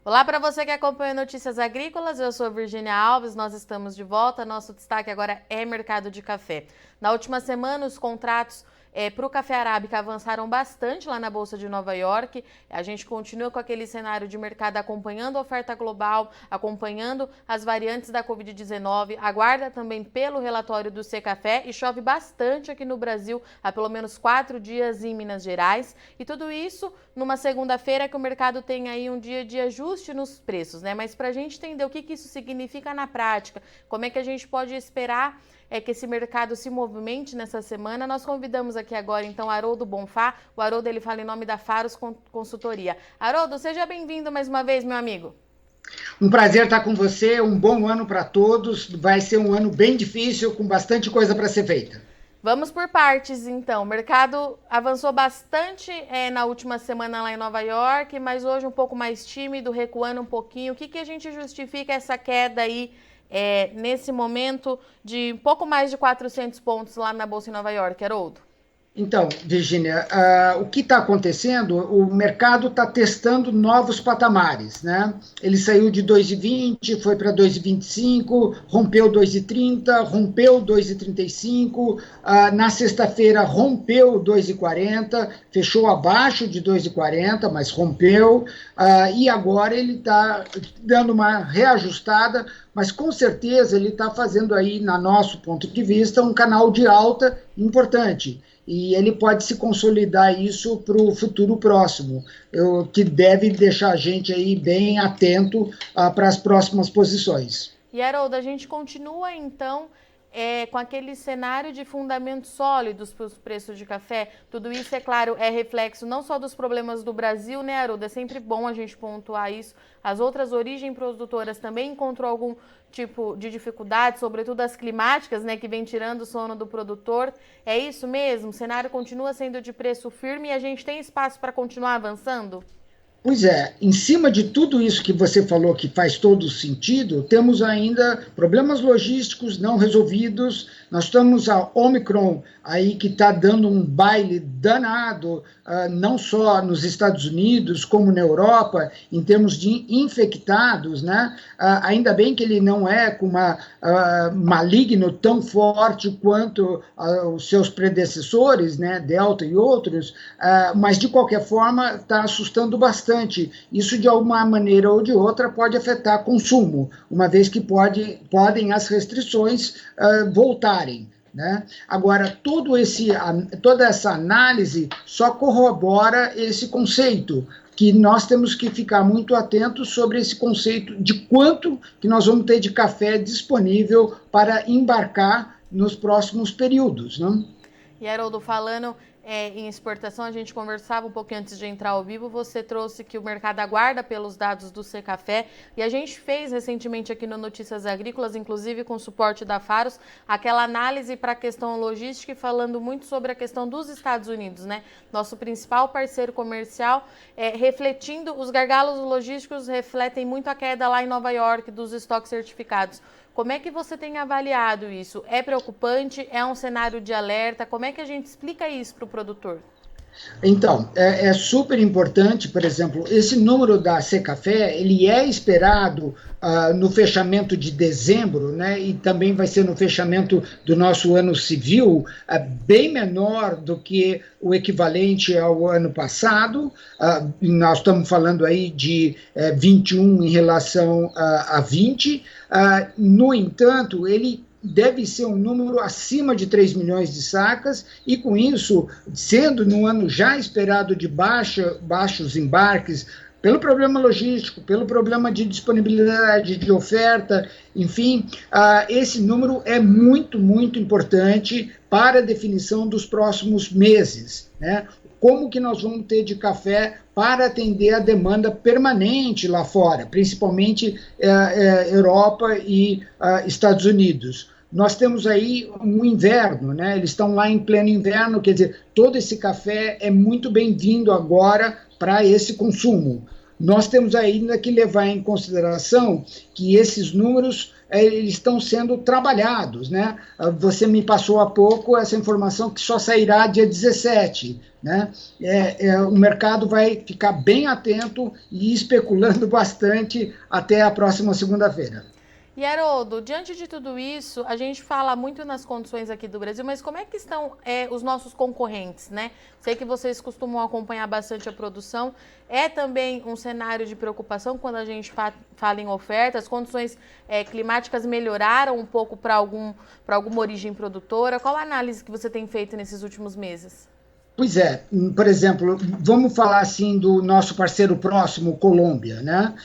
Olá para você que acompanha Notícias Agrícolas, eu sou Virgínia Alves, nós estamos de volta, nosso destaque agora é mercado de café. Na última semana, os contratos para o café arábica avançaram bastante lá na Bolsa de Nova York. A gente continua com aquele cenário de mercado acompanhando a oferta global, acompanhando as variantes da Covid-19, aguarda também pelo relatório do Secafé e chove bastante aqui no Brasil há pelo menos 4 dias em Minas Gerais. E tudo isso numa segunda-feira que o mercado tem aí um dia de ajuste nos preços, né? Mas para a gente entender o que isso significa na prática, como é que a gente pode esperar que esse mercado se movimente nessa semana, nós convidamos aqui agora, então, Haroldo Bonfá. O Haroldo, ele fala em nome da Faros Consultoria. Haroldo, seja bem-vindo mais uma vez, meu amigo. Um prazer estar com você, um bom ano para todos. Vai ser um ano bem difícil, com bastante coisa para ser feita. Vamos por partes, então. O mercado avançou bastante na última semana lá em Nova York, mas hoje um pouco mais tímido, recuando um pouquinho. O que a gente justifica essa queda aí nesse momento de um pouco mais de 400 pontos lá na Bolsa em Nova York, Haroldo? Então, Virgínia, o que está acontecendo? O mercado está testando novos patamares, né? Ele saiu de 2,20, foi para 2,25, rompeu 2,30, rompeu 2,35, na sexta-feira rompeu 2,40, fechou abaixo de 2,40, mas rompeu, e agora ele está dando uma reajustada, mas com certeza ele está fazendo aí, no nosso ponto de vista, um canal de alta importante. E ele pode se consolidar isso para o futuro próximo, que deve deixar a gente aí bem atento para as próximas posições. E, Haroldo, a gente continua, então, com aquele cenário de fundamentos sólidos para os preços de café. Tudo isso, é claro, é reflexo não só dos problemas do Brasil, né, Haroldo? É sempre bom a gente pontuar isso. As outras origens produtoras também encontrou algum tipo de dificuldade, sobretudo as climáticas, né, que vem tirando o sono do produtor. É isso mesmo? O cenário continua sendo de preço firme e a gente tem espaço para continuar avançando? Pois é, em cima de tudo isso que você falou que faz todo sentido, temos ainda problemas logísticos não resolvidos, nós estamos a Omicron aí que está dando um baile danado, não só nos Estados Unidos como na Europa, em termos de infectados, né? Ainda bem que ele não é com uma maligno tão forte quanto os seus predecessores, né? Delta e outros, mas de qualquer forma está assustando bastante. Isso, de alguma maneira ou de outra, pode afetar consumo, uma vez que podem as restrições voltarem, né? Agora, toda essa análise só corrobora esse conceito, que nós temos que ficar muito atentos sobre esse conceito de quanto que nós vamos ter de café disponível para embarcar nos próximos períodos, né? E, Haroldo, falando em exportação, a gente conversava um pouquinho antes de entrar ao vivo, você trouxe que o mercado aguarda pelos dados do Secafé, e a gente fez recentemente aqui no Notícias Agrícolas, inclusive com suporte da Faros, aquela análise para a questão logística e falando muito sobre a questão dos Estados Unidos, né? Nosso principal parceiro comercial, refletindo, os gargalos logísticos refletem muito a queda lá em Nova York dos estoques certificados. Como é que você tem avaliado isso? É preocupante? É um cenário de alerta? Como é que a gente explica isso para o produtor? Então, é super importante, por exemplo, esse número da Secafé, ele é esperado no fechamento de dezembro, né, e também vai ser no fechamento do nosso ano civil, bem menor do que o equivalente ao ano passado. Nós estamos falando aí de 21 em relação a 20. No entanto, ele deve ser um número acima de 3 milhões de sacas, e com isso, sendo num ano já esperado de baixos embarques, pelo problema logístico, pelo problema de disponibilidade de oferta, enfim, esse número é muito, muito importante para a definição dos próximos meses, né? Como que nós vamos ter de café para atender a demanda permanente lá fora, principalmente Europa e Estados Unidos. Nós temos aí um inverno, né? Eles estão lá em pleno inverno, quer dizer, todo esse café é muito bem-vindo agora para esse consumo. Nós temos ainda que levar em consideração que esses números eles estão sendo trabalhados, né? Você me passou há pouco essa informação que só sairá dia 17, né? O mercado vai ficar bem atento e especulando bastante até a próxima segunda-feira. E Haroldo, diante de tudo isso, a gente fala muito nas condições aqui do Brasil, mas como é que estão os nossos concorrentes, né? Sei que vocês costumam acompanhar bastante a produção. É também um cenário de preocupação quando a gente fala em oferta. As condições climáticas melhoraram um pouco para alguma origem produtora. Qual a análise que você tem feito nesses últimos meses? Pois é, por exemplo, vamos falar assim do nosso parceiro próximo, Colômbia, né?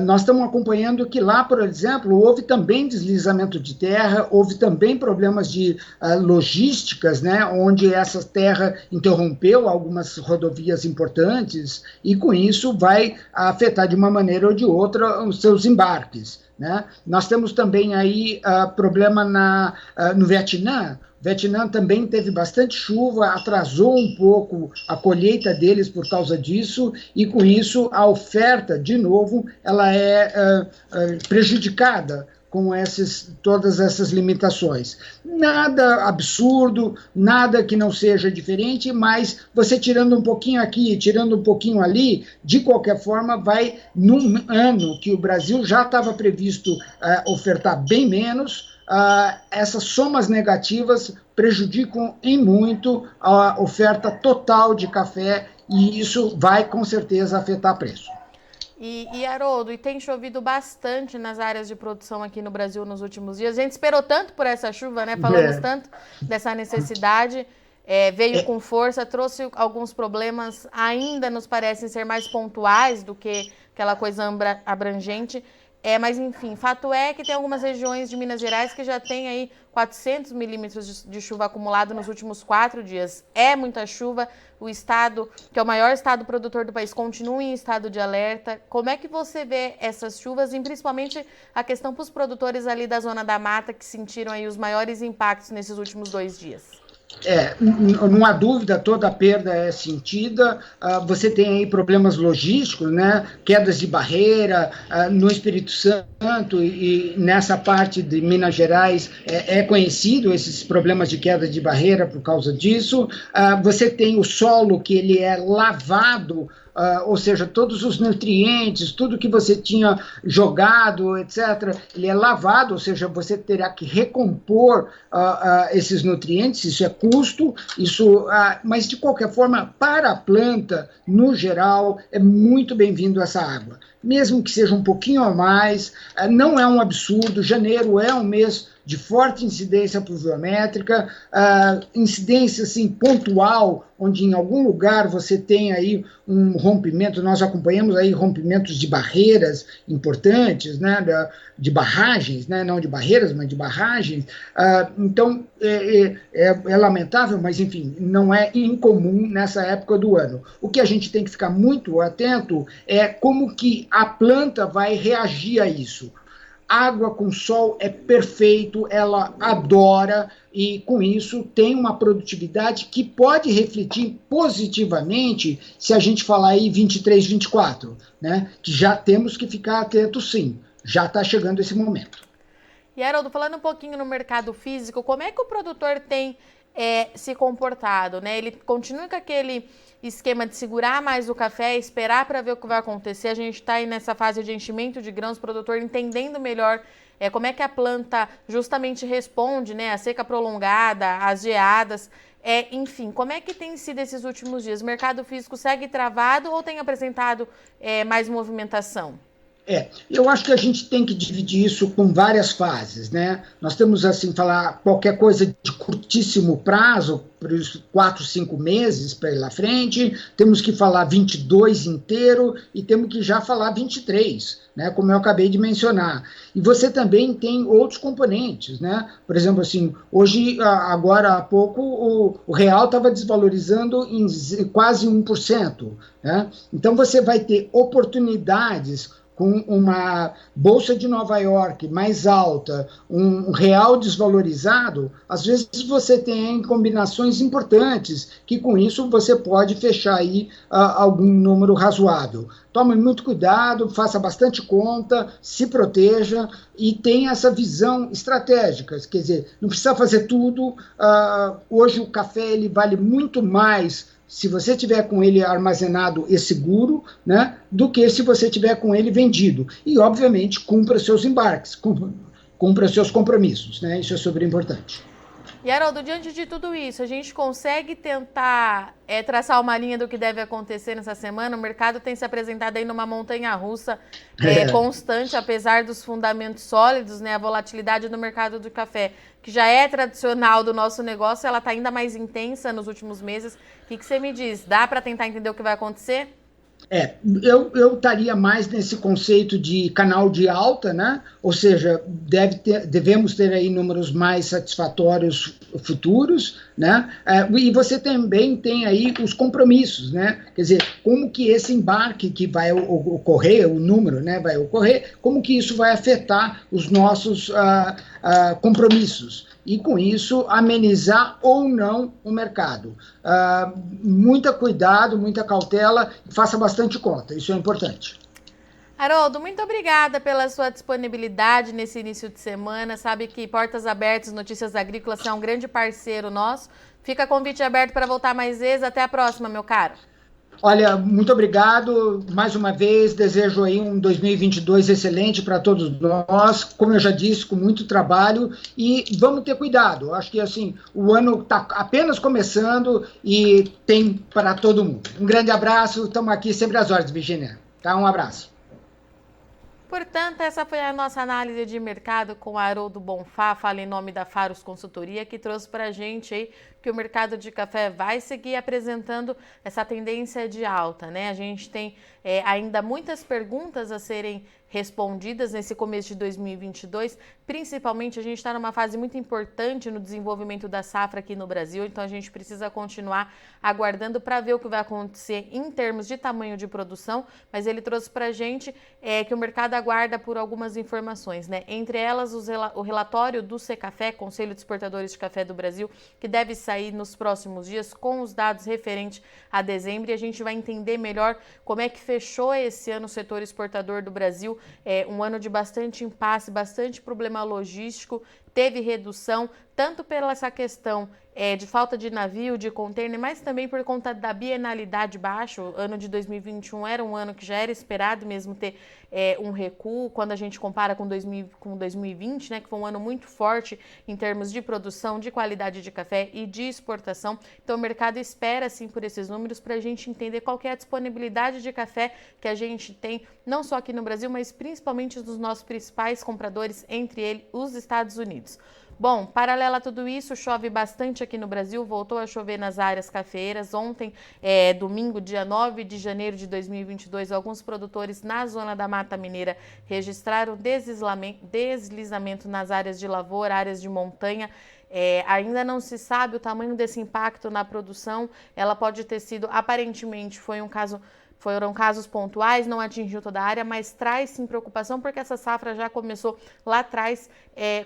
Nós estamos acompanhando que lá, por exemplo, houve também deslizamento de terra, houve também problemas de logísticas, né? Onde essa terra interrompeu algumas rodovias importantes e com isso vai afetar de uma maneira ou de outra os seus embarques, né? Nós temos também aí problema no Vietnã. O Vietnã também teve bastante chuva, atrasou um pouco a colheita deles por causa disso, e com isso a oferta, de novo, ela é prejudicada com todas essas limitações. Nada absurdo, nada que não seja diferente, mas você tirando um pouquinho aqui, tirando um pouquinho ali, de qualquer forma, vai num ano que o Brasil já estava previsto ofertar bem menos. Essas somas negativas prejudicam em muito a oferta total de café e isso vai com certeza afetar preço. Haroldo, e tem chovido bastante nas áreas de produção aqui no Brasil nos últimos dias. A gente esperou tanto por essa chuva, né? Falamos tanto dessa necessidade, veio com força, trouxe alguns problemas, ainda nos parecem ser mais pontuais do que aquela coisa abrangente. Mas, enfim, fato é que tem algumas regiões de Minas Gerais que já tem aí 400 milímetros de chuva acumulado nos últimos 4 dias. É muita chuva. O estado, que é o maior estado produtor do país, continua em estado de alerta. Como é que você vê essas chuvas e, principalmente, a questão para os produtores ali da Zona da Mata que sentiram aí os maiores impactos nesses últimos 2 dias? Não há dúvida, toda a perda é sentida. Você tem aí problemas logísticos, né? Quedas de barreira no Espírito Santo e nessa parte de Minas Gerais é conhecido esses problemas de queda de barreira por causa disso. Você tem o solo que ele é lavado, ou seja, todos os nutrientes, tudo que você tinha jogado, etc., ele é lavado, ou seja, você terá que recompor esses nutrientes, isso é custo, mas de qualquer forma, para a planta, no geral, é muito bem-vindo essa água. Mesmo que seja um pouquinho a mais, não é um absurdo, janeiro é um mês de forte incidência pluviométrica, incidência assim, pontual, onde em algum lugar você tem aí um rompimento, nós acompanhamos aí rompimentos de barreiras importantes, né, de barragens, né, não de barreiras, mas de barragens. Então, é lamentável, mas enfim, não é incomum nessa época do ano. O que a gente tem que ficar muito atento é como que a planta vai reagir a isso. Água com sol é perfeito, ela adora e com isso tem uma produtividade que pode refletir positivamente se a gente falar aí 23, 24, né? Que já temos que ficar atento sim, já está chegando esse momento. E Haroldo, falando um pouquinho no mercado físico, como é que o produtor tem se comportado, né? Ele continua com aquele esquema de segurar mais o café, esperar para ver o que vai acontecer. A gente está aí nessa fase de enchimento de grãos, o produtor entendendo melhor como é que a planta justamente responde, né? A seca prolongada, as geadas, enfim, como é que tem sido esses últimos dias? O mercado físico segue travado ou tem apresentado mais movimentação? Eu acho que a gente tem que dividir isso com várias fases, né? Nós temos, assim, falar qualquer coisa de curtíssimo prazo, para os 4, 5 meses para ir lá frente, temos que falar 22 inteiro e temos que já falar 23, né? Como eu acabei de mencionar. E você também tem outros componentes, né? Por exemplo, assim, hoje, agora há pouco, o real estava desvalorizando em quase 1%, né? Então você vai ter oportunidades com uma Bolsa de Nova York mais alta, um real desvalorizado, às vezes você tem combinações importantes, que com isso você pode fechar aí algum número razoável. Tome muito cuidado, faça bastante conta, se proteja e tenha essa visão estratégica. Quer dizer, não precisa fazer tudo. Hoje o café ele vale muito mais se você tiver com ele armazenado e seguro, né, do que se você tiver com ele vendido. E, obviamente, cumpra seus embarques, cumpra seus compromissos. Né? Isso é super importante. E, Haroldo, diante de tudo isso, a gente consegue tentar traçar uma linha do que deve acontecer nessa semana? O mercado tem se apresentado aí numa montanha-russa constante, apesar dos fundamentos sólidos, né? A volatilidade do mercado do café, que já é tradicional do nosso negócio, ela está ainda mais intensa nos últimos meses. O que você me diz? Dá para tentar entender o que vai acontecer? Eu estaria mais nesse conceito de canal de alta, né? Ou seja, devemos ter aí números mais satisfatórios futuros, né? E você também tem aí os compromissos, né? Quer dizer, como que esse embarque que vai ocorrer, o número, né, vai ocorrer, como que isso vai afetar os nossos compromissos. E, com isso, amenizar ou não o mercado. Muito cuidado, muita cautela, faça bastante conta, isso é importante. Haroldo, muito obrigada pela sua disponibilidade nesse início de semana. Sabe que Portas Abertas, Notícias Agrícolas, é um grande parceiro nosso. Fica convite aberto para voltar mais vezes. Até a próxima, meu caro. Olha, muito obrigado mais uma vez, desejo aí um 2022 excelente para todos nós, como eu já disse, com muito trabalho e vamos ter cuidado, acho que assim, o ano está apenas começando e tem para todo mundo. Um grande abraço, estamos aqui sempre às ordens, Virginia, tá? Um abraço. Portanto, essa foi a nossa análise de mercado com Haroldo Bonfá, fala em nome da Faros Consultoria, que trouxe para a gente aí que o mercado de café vai seguir apresentando essa tendência de alta, né? A gente tem ainda muitas perguntas a serem respondidas nesse começo de 2022, principalmente a gente está numa fase muito importante no desenvolvimento da safra aqui no Brasil, então a gente precisa continuar aguardando para ver o que vai acontecer em termos de tamanho de produção, mas ele trouxe para a gente que o mercado aguarda por algumas informações, né? Entre elas o relatório do Secafé, Conselho de Exportadores de Café do Brasil, que deve sair nos próximos dias com os dados referentes a dezembro, e a gente vai entender melhor como é que fechou esse ano o setor exportador do Brasil, um ano de bastante impasse, bastante problema logístico, teve redução, tanto pela essa questão de falta de navio, de container, mas também por conta da bienalidade baixa. O ano de 2021 era um ano que já era esperado mesmo ter um recuo, quando a gente compara com 2020, né, que foi um ano muito forte em termos de produção, de qualidade de café e de exportação. Então o mercado espera sim por esses números para a gente entender qual que é a disponibilidade de café que a gente tem, não só aqui no Brasil, mas principalmente dos nossos principais compradores, entre eles os Estados Unidos. Bom, paralelo a tudo isso, chove bastante aqui no Brasil, voltou a chover nas áreas cafeeiras. Ontem, domingo, dia 9 de janeiro de 2022, alguns produtores na zona da Mata Mineira registraram deslizamento nas áreas de lavoura, áreas de montanha. Ainda não se sabe o tamanho desse impacto na produção. Ela pode ter sido, aparentemente, foram casos pontuais, não atingiu toda a área, mas traz sim preocupação, porque essa safra já começou lá atrás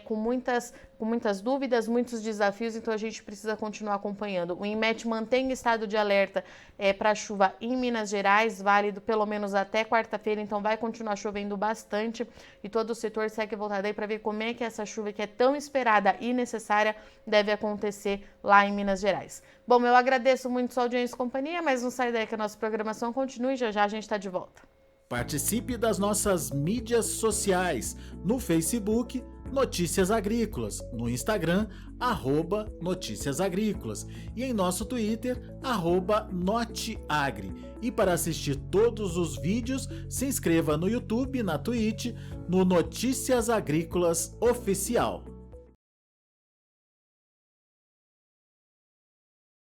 com muitas dúvidas, muitos desafios, então a gente precisa continuar acompanhando. O INMET mantém estado de alerta para chuva em Minas Gerais, válido pelo menos até quarta-feira, então vai continuar chovendo bastante e todo o setor segue voltado aí para ver como é que essa chuva que é tão esperada e necessária deve acontecer lá em Minas Gerais. Bom, eu agradeço muito sua audiência e companhia, mas não sai daí que a nossa programação continue, já a gente está de volta. Participe das nossas mídias sociais, no Facebook, Notícias Agrícolas, no Instagram, @Notícias Agrícolas e em nosso Twitter, @Noteagri. E para assistir todos os vídeos, se inscreva no YouTube, na Twitch, no Notícias Agrícolas Oficial.